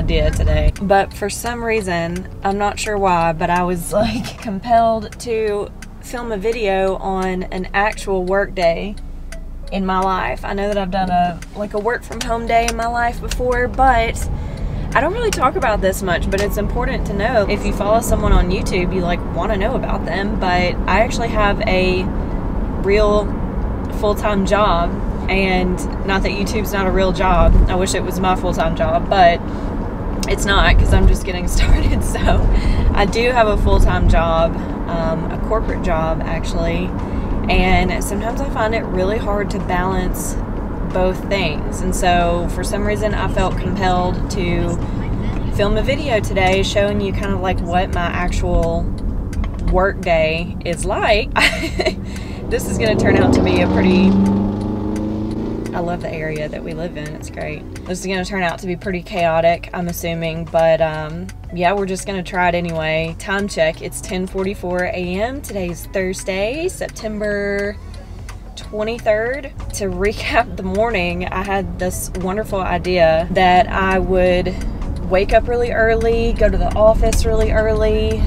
idea today. But for some reason, I'm not sure why, but I was like compelled to film a video on an actual work day in my life. I know that I've done a work from home day in my life before, but I don't really talk about this much, but it's important to know. If you follow someone on YouTube, you like want to know about them, but I actually have a real full-time job. And not that YouTube's not a real job. I wish it was my full-time job, but it's not, because I'm just getting started. So I do have a full-time job, a corporate job actually, and sometimes I find it really hard to balance both things. And so for some reason I felt compelled to film a video today showing you kind of like what my actual work day is like. This is going to turn out to be a pretty... I love the area that we live in. It's great. This is going to turn out to be pretty chaotic, I'm assuming, but yeah, we're just going to try it anyway. Time check. It's 10:44 a.m. Today's Thursday, September 23rd. To recap the morning, I had this wonderful idea that I would wake up really early, go to the office really early.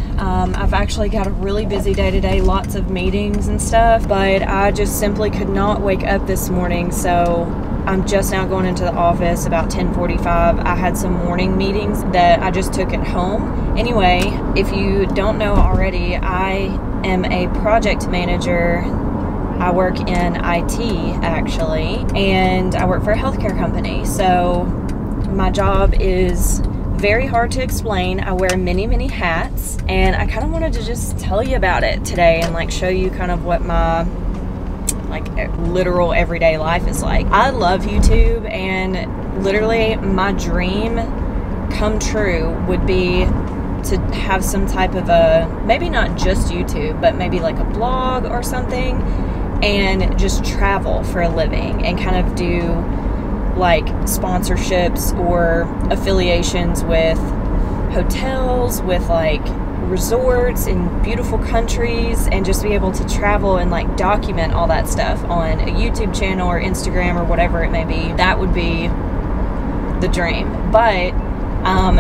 I've actually got a really busy day today, lots of meetings and stuff, but I just simply could not wake up this morning, so I'm just now going into the office about 10:45. I had some morning meetings that I just took at home. Anyway, if you don't know already, I am a project manager. I work in IT actually, and I work for a healthcare company. So my job is very hard to explain. I wear many hats, and I kind of wanted to just tell you about it today and like show you kind of what my like literal everyday life is like. I love YouTube, and literally my dream come true would be to have some type of a, maybe not just YouTube, but maybe like a blog or something, and just travel for a living and kind of do like sponsorships or affiliations with hotels, with like resorts in beautiful countries, and just be able to travel and like document all that stuff on a YouTube channel or Instagram or whatever it may be. That would be the dream. But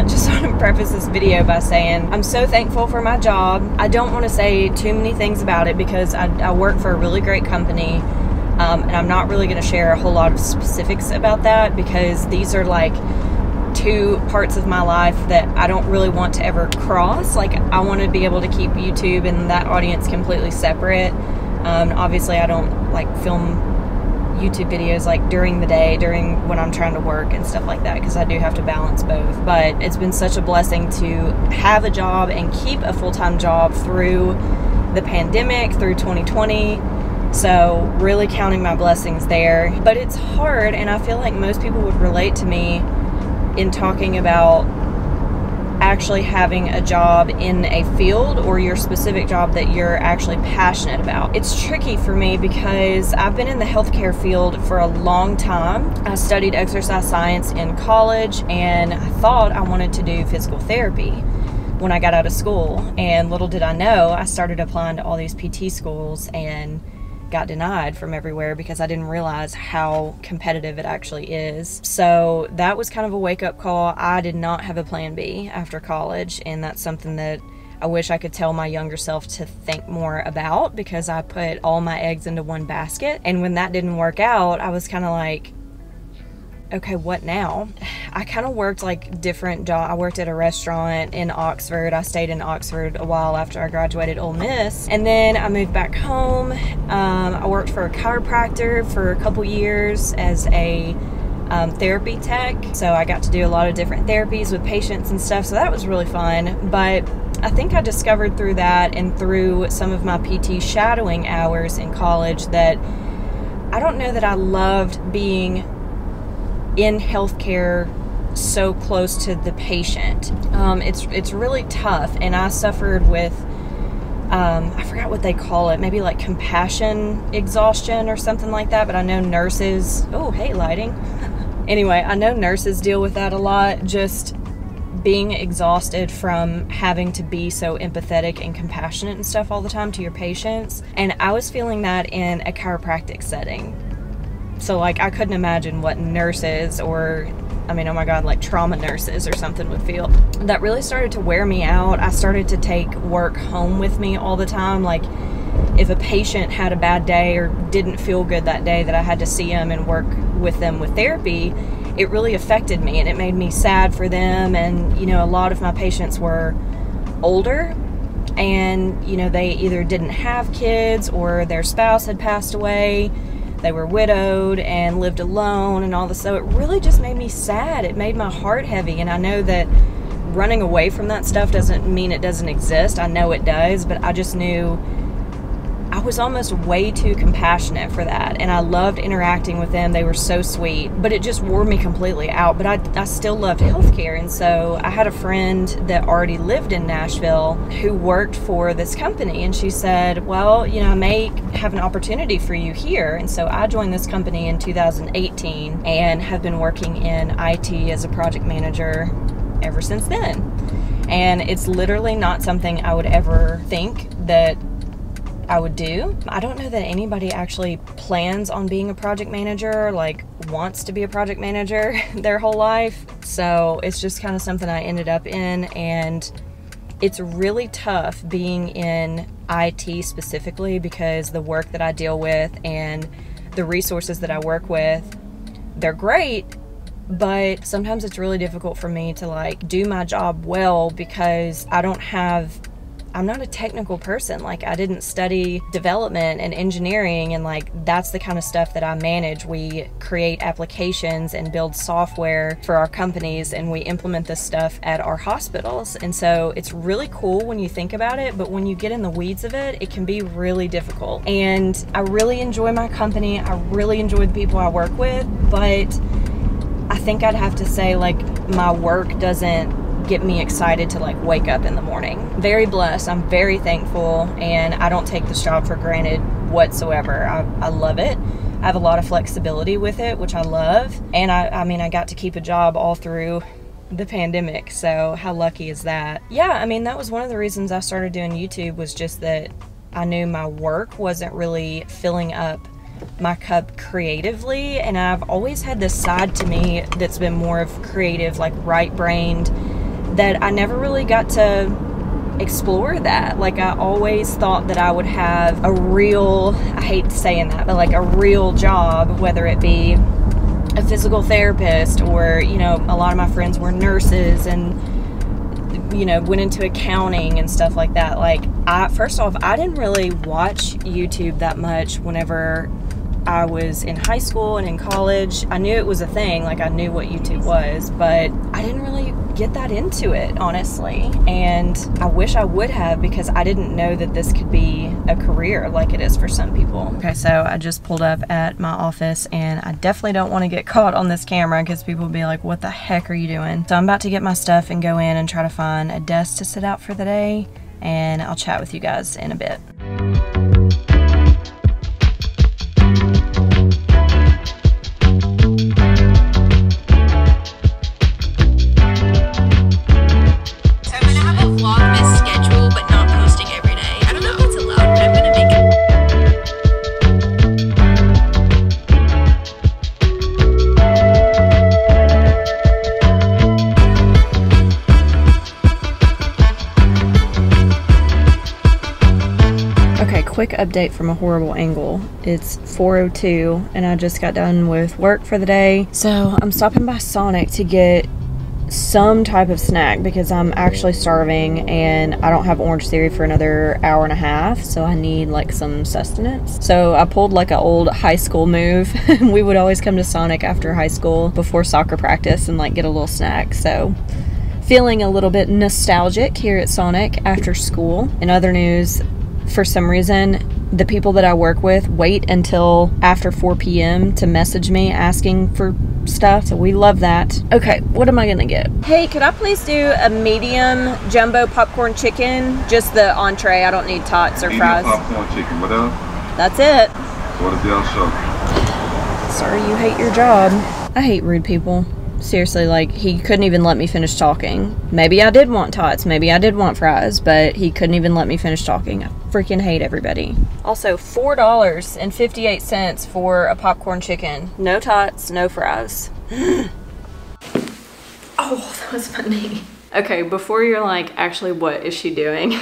just want to preface this video by saying I'm so thankful for my job. I don't want to say too many things about it because I work for a really great company. And I'm not really going to share a whole lot of specifics about that because these are like two parts of my life that I don't really want to ever cross. Like, I want to be able to keep YouTube and that audience completely separate. Obviously I don't like film YouTube videos like during the day, during when I'm trying to work and stuff like that, because I do have to balance both. But it's been such a blessing to have a job and keep a full-time job through the pandemic, through 2020. So really counting my blessings there. But it's hard, and I feel like most people would relate to me in talking about actually having a job in a field or your specific job that you're actually passionate about. It's tricky for me because I've been in the healthcare field for a long time. I studied exercise science in college, and I thought I wanted to do physical therapy when I got out of school. And little did I know, I started applying to all these PT schools and got denied from everywhere because I didn't realize how competitive it actually is. So that was kind of a wake-up call. I did not have a plan B after college, and that's something that I wish I could tell my younger self to think more about, because I put all my eggs into one basket. And when that didn't work out, I was kind of like, okay, what now? I kind of worked like different jobs. I worked at a restaurant in Oxford. I stayed in Oxford a while after I graduated Ole Miss. And then I moved back home. I worked for a chiropractor for a couple years as a therapy tech. So I got to do a lot of different therapies with patients and stuff. So that was really fun. But I think I discovered through that and through some of my PT shadowing hours in college that I don't know that I loved being in healthcare so close to the patient. It's really tough, and I suffered with I forgot what they call it, maybe like compassion exhaustion or something like that, but I know nurses, oh hey lighting. Anyway, I know nurses deal with that a lot, just being exhausted from having to be so empathetic and compassionate and stuff all the time to your patients. And I was feeling that in a chiropractic setting. So like I couldn't imagine what nurses or I mean, oh my God, like trauma nurses or something would feel. That really started to wear me out. I started to take work home with me all the time. Like if a patient had a bad day or didn't feel good that day that I had to see them and work with them with therapy, it really affected me, and it made me sad for them. And, you know, a lot of my patients were older, and, you know, they either didn't have kids or their spouse had passed away. They were widowed and lived alone and all this. So it really just made me sad. It made my heart heavy. And I know that running away from that stuff doesn't mean it doesn't exist. I know it does, but I just knew I was almost way too compassionate for that. And I loved interacting with them. They were so sweet, but it just wore me completely out. But I still loved healthcare. And so I had a friend that already lived in Nashville who worked for this company. And she said, well, you know, I may have an opportunity for you here. And so I joined this company in 2018 and have been working in IT as a project manager ever since then. And it's literally not something I would ever think that I would do. I don't know that anybody actually plans on being a project manager, like wants to be a project manager their whole life. So it's just kind of something I ended up in, and it's really tough being in IT specifically because the work that I deal with and the resources that I work with, they're great, but sometimes it's really difficult for me to like do my job well because I'm not a technical person. Like I didn't study development and engineering, and like that's the kind of stuff that I manage. We create applications and build software for our companies, and we implement this stuff at our hospitals. And so it's really cool when you think about it, but when you get in the weeds of it, it can be really difficult. And I really enjoy my company. I really enjoy the people I work with, but I think I'd have to say like my work doesn't get me excited to like wake up in the morning. Very blessed. I'm very thankful, and I don't take this job for granted whatsoever. I love it. I have a lot of flexibility with it, which I love. And I mean, I got to keep a job all through the pandemic, so how lucky is that? Yeah, I mean, that was one of the reasons I started doing YouTube, was just that I knew my work wasn't really filling up my cup creatively, and I've always had this side to me that's been more of creative, like right-brained, that I never really got to explore that. Like I always thought that I would have a real, I hate saying that, but like a real job, whether it be a physical therapist or, you know, a lot of my friends were nurses and, you know, went into accounting and stuff like that. Like first off, I didn't really watch YouTube that much whenever I was in high school and in college. I knew it was a thing, like I knew what YouTube was, but I didn't really get that into it, honestly. And I wish I would have, because I didn't know that this could be a career like it is for some people. Okay, so I just pulled up at my office, and I definitely don't want to get caught on this camera because people will be like, what the heck are you doing? So I'm about to get my stuff and go in and try to find a desk to sit out for the day, and I'll chat with you guys in a bit. Quick update from a horrible angle. It's 4:02 and I just got done with work for the day. So I'm stopping by Sonic to get some type of snack because I'm actually starving and I don't have Orange Theory for another hour and a half, so I need like some sustenance. So I pulled like an old high school move. We would always come to Sonic after high school before soccer practice and like get a little snack. So feeling a little bit nostalgic here at Sonic after school. In other news, for some reason, the people that I work with wait until after 4 p.m. to message me asking for stuff, so we love that. Okay, what am I gonna get? Hey, could I please do a medium jumbo popcorn chicken? Just the entree, I don't need tots or fries. Medium popcorn chicken, what else? That's it. What if y'all show? Sorry, you hate your job. I hate rude people. Seriously, like, he couldn't even let me finish talking. Maybe I did want tots, maybe I did want fries, but he couldn't even let me finish talking. I freaking hate everybody. Also, $4.58 for a popcorn chicken. No tots, no fries. Oh, that was funny. Okay, before you're like, actually, what is she doing?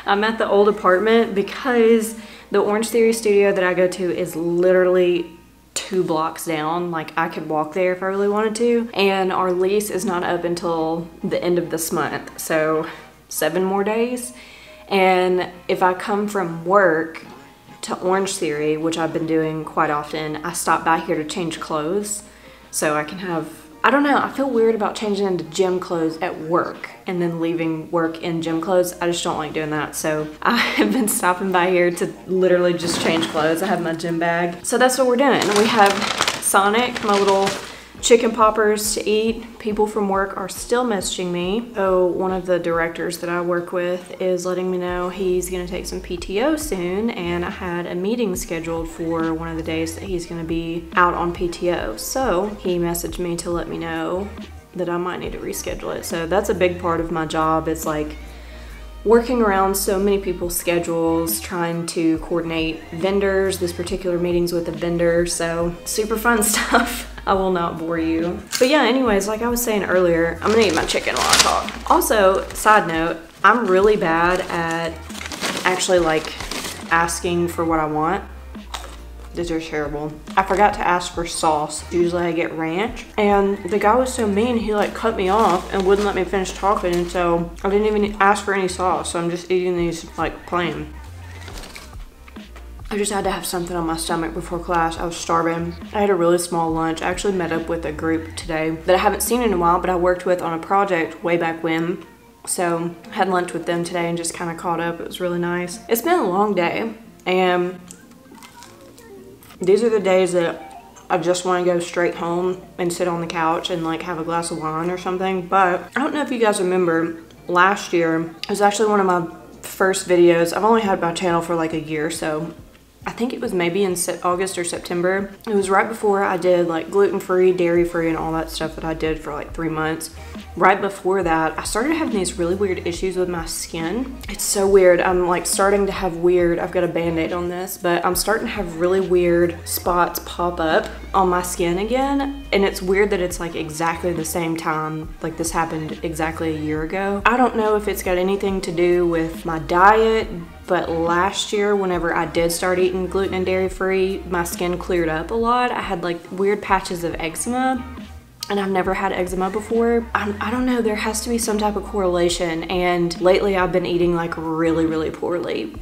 I'm at the old apartment because the Orange Theory studio that I go to is literally 2 blocks down. Like, I could walk there if I really wanted to. And our lease is not up until the end of this month. So 7 more days. And if I come from work to Orange Theory, which I've been doing quite often, I stop by here to change clothes. So I can have, I don't know, I feel weird about changing into gym clothes at work and then leaving work in gym clothes. I just don't like doing that. So I have been stopping by here to literally just change clothes. I have my gym bag. So that's what we're doing. We have Sonic, my little chicken poppers to eat. People from work are still messaging me. So one of the directors that I work with is letting me know he's gonna take some PTO soon, and I had a meeting scheduled for one of the days that he's gonna be out on PTO. So he messaged me to let me know that I might need to reschedule it. So that's a big part of my job. It's like working around so many people's schedules, trying to coordinate vendors. This particular meeting's with a vendor, so super fun stuff. I will not bore you. But yeah, anyways, like I was saying earlier, I'm gonna eat my chicken while I talk. Also, side note, I'm really bad at actually like asking for what I want. These are terrible. I forgot to ask for sauce. Usually I get ranch. And the guy was so mean, he like cut me off and wouldn't let me finish talking. And so I didn't even ask for any sauce. So I'm just eating these like plain. I just had to have something on my stomach before class. I was starving. I had a really small lunch. I actually met up with a group today that I haven't seen in a while, but I worked with on a project way back when. So I had lunch with them today and just kind of caught up. It was really nice. It's been a long day, and these are the days that I just want to go straight home and sit on the couch and like have a glass of wine or something. But I don't know if you guys remember, last year, it was actually one of my first videos. I've only had my channel for like a year, so I think it was maybe in August or September. It was right before I did like gluten-free, dairy-free, and all that stuff that I did for like 3 months. Right before that, I started having these really weird issues with my skin. It's so weird. I'm like starting to have weird, I've got a band-aid on this, but I'm starting to have really weird spots pop up on my skin again. And it's weird that it's like exactly the same time, like this happened exactly a year ago. I don't know if it's got anything to do with my diet, but last year, whenever I did start eating gluten and dairy free, my skin cleared up a lot. I had like weird patches of eczema, and I've never had eczema before. I don't know, there has to be some type of correlation, and lately I've been eating like really poorly.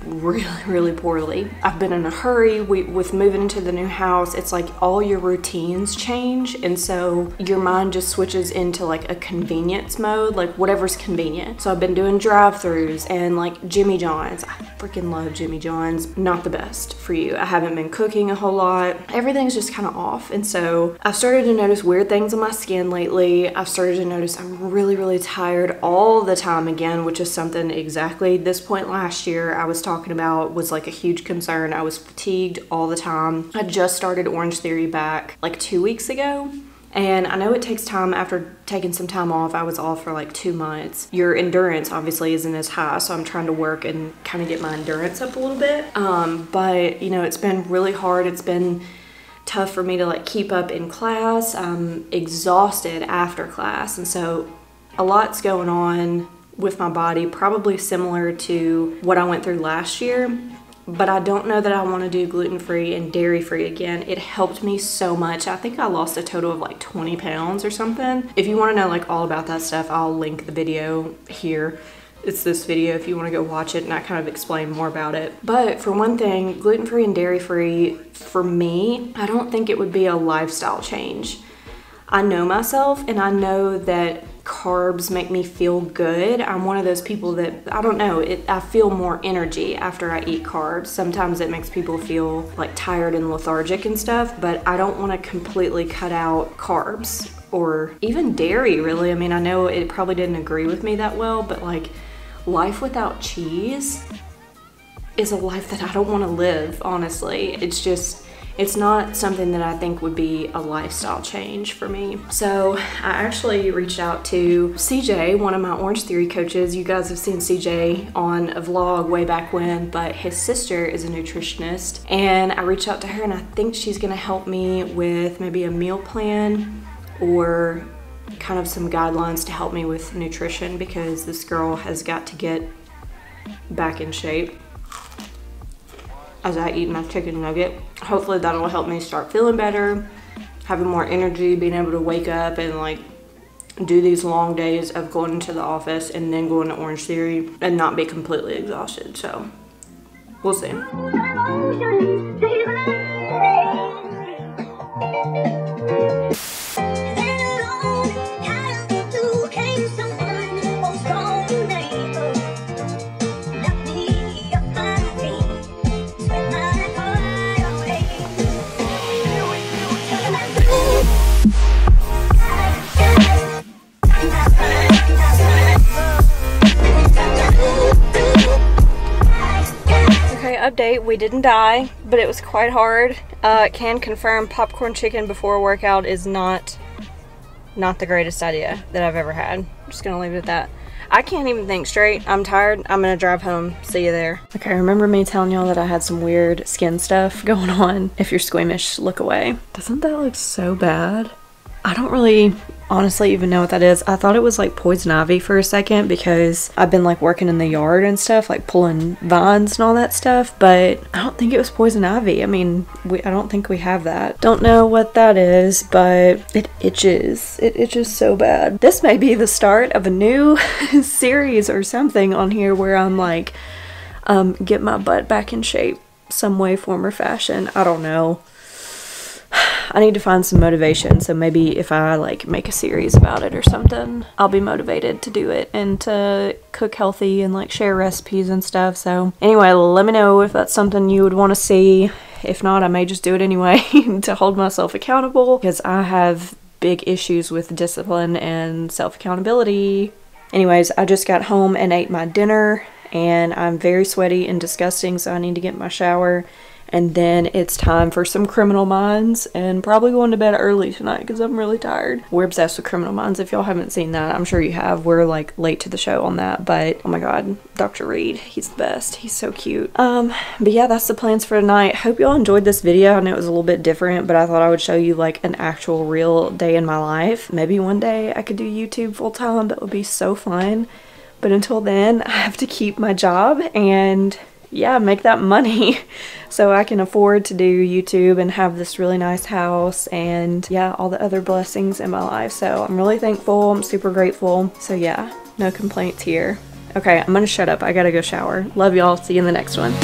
I've been in a hurry. With moving into the new house, it's like all your routines change, and so your mind just switches into like a convenience mode, like whatever's convenient. So I've been doing drive-thrus and like Jimmy John's. I freaking love Jimmy John's. Not the best for you. I haven't been cooking a whole lot. Everything's just kind of off, and so I've started to notice weird things on my skin lately. I've started to notice I'm really tired all the time again, which is something exactly this point last year I was talking about was like a huge concern. I was fatigued all the time. I just started Orange Theory back like 2 weeks ago. And I know it takes time after taking some time off. I was off for like 2 months. Your endurance obviously isn't as high, so I'm trying to work and kind of get my endurance up a little bit. But you know, it's been really hard. It's been tough for me to like keep up in class. I'm exhausted after class, and so a lot's going on with my body, probably similar to what I went through last year. But I don't know that I want to do gluten-free and dairy-free again. It helped me so much. I think I lost a total of like 20 pounds or something. If you want to know like all about that stuff, I'll link the video here. It's this video if you want to go watch it, and I kind of explain more about it. But for one thing, gluten-free and dairy-free, for me, I don't think it would be a lifestyle change. I know myself, and I know that carbs make me feel good. I'm one of those people that, I don't know, I feel more energy after I eat carbs. Sometimes it makes people feel like tired and lethargic and stuff, but I don't want to completely cut out carbs or even dairy, really. I mean, I know it probably didn't agree with me that well, but like life without cheese is a life that I don't want to live, honestly. It's not something that I think would be a lifestyle change for me. So I actually reached out to CJ, one of my Orange Theory coaches. You guys have seen CJ on a vlog way back when, but his sister is a nutritionist. And I reached out to her, and I think she's gonna help me with maybe a meal plan or kind of some guidelines to help me with nutrition, because this girl has got to get back in shape as I eat my chicken nugget. Hopefully that'll help me start feeling better, having more energy, being able to wake up and like do these long days of going into the office and then going to Orange Theory and not be completely exhausted. So we'll see. Update, we didn't die, but it was quite hard. Can confirm popcorn chicken before a workout is not the greatest idea that I've ever had. I'm just gonna leave it at that. I can't even think straight. I'm tired. I'm gonna drive home. See you there. Okay, remember me telling y'all that I had some weird skin stuff going on? If you're squeamish, look away. Doesn't that look so bad? I don't really honestly even know what that is. I thought it was like poison ivy for a second, because I've been like working in the yard and stuff, like pulling vines and all that stuff, but I don't think it was poison ivy. I mean, I don't think we have that. Don't know what that is, but it itches. It itches so bad. This may be the start of a new series or something on here where I'm like, get my butt back in shape some way, form, or fashion. I don't know. I need to find some motivation, so maybe if I like make a series about it or something, I'll be motivated to do it and to cook healthy and like share recipes and stuff. So anyway, let me know if that's something you would want to see. If not, I may just do it anyway to hold myself accountable, because I have big issues with discipline and self-accountability. Anyways, I just got home and ate my dinner, and I'm very sweaty and disgusting, so I need to get my shower. And then it's time for some Criminal Minds, and probably going to bed early tonight because I'm really tired. We're obsessed with Criminal Minds. If y'all haven't seen that, I'm sure you have. We're like late to the show on that, but oh my god, Dr. Reed, he's the best. He's so cute. But yeah, that's the plans for tonight. Hope y'all enjoyed this video. I know it was a little bit different, but I thought I would show you like an actual real day in my life. Maybe one day I could do YouTube full time. That would be so fun. But until then, I have to keep my job and yeah, make that money so I can afford to do YouTube and have this really nice house and yeah, all the other blessings in my life. So I'm really thankful. I'm super grateful. So yeah, no complaints here. Okay, I'm gonna shut up. I gotta go shower. Love y'all. See you in the next one.